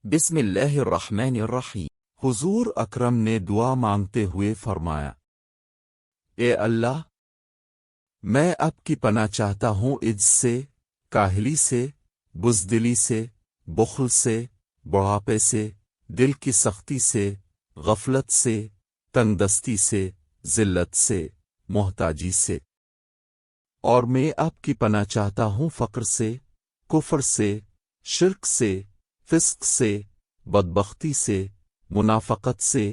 بسم اللہ الرحمن الرحیم۔ حضور اکرم نے دعا مانگتے ہوئے فرمایا، اے اللہ، میں اب کی پناہ چاہتا ہوں عجز سے، کاہلی سے، بزدلی سے، بخل سے، بڑھاپے سے، دل کی سختی سے، غفلت سے، تنگ دستی سے، ذلت سے، محتاجی سے، اور میں اب کی پناہ چاہتا ہوں فقر سے، کفر سے، شرک سے، فسق سے، بدبختی سے، منافقت سے،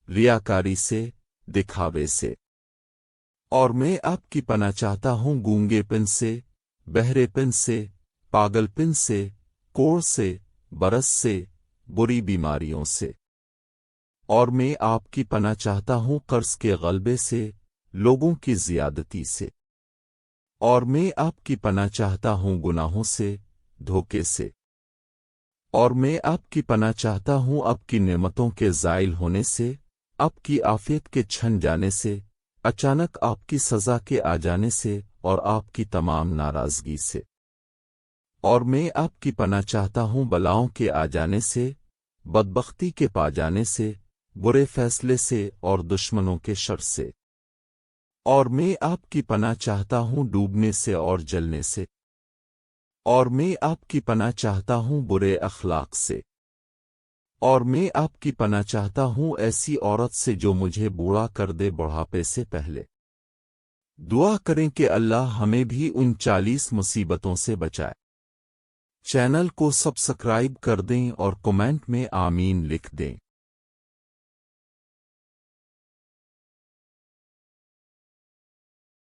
ریاکاری سے، دکھاوے سے، اور میں اب کی پناہ چاہتا ہوں گونگے پن سے، بہرے پن سے، پاگل پن سے، کوڑ سے، برس سے، بری بیماریوں سے، اور میں آپ کی پناہ چاہتا ہوں قرض کے غلبے سے، لوگوں کی زیادتی سے، اور میں آپ کی پناہ چاہتا ہوں گناہوں سے، دھوکے سے، اور میں آپ کی پناہ چاہتا ہوں آپ کی نعمتوں کے زائل ہونے سے، آپ کی عافیت کے چھن جانے سے، اچانک آپ کی سزا کے آ جانے سے، اور آپ کی تمام ناراضگی سے، اور میں آپ کی پناہ چاہتا ہوں بلاؤں کے آ جانے سے، بدبختی کے پا جانے سے، برے فیصلے سے، اور دشمنوں کے شر سے، اور میں آپ کی پناہ چاہتا ہوں ڈوبنے سے اور جلنے سے، اور میں آپ کی پناہ چاہتا ہوں برے اخلاق سے، اور میں آپ کی پناہ چاہتا ہوں ایسی عورت سے جو مجھے بوڑھا کر دے بڑھاپے سے پہلے۔ دعا کریں کہ اللہ ہمیں بھی ان 40 مصیبتوں سے بچائے۔ چینل کو سبسکرائب کر دیں اور کمنٹ میں آمین لکھ دیں۔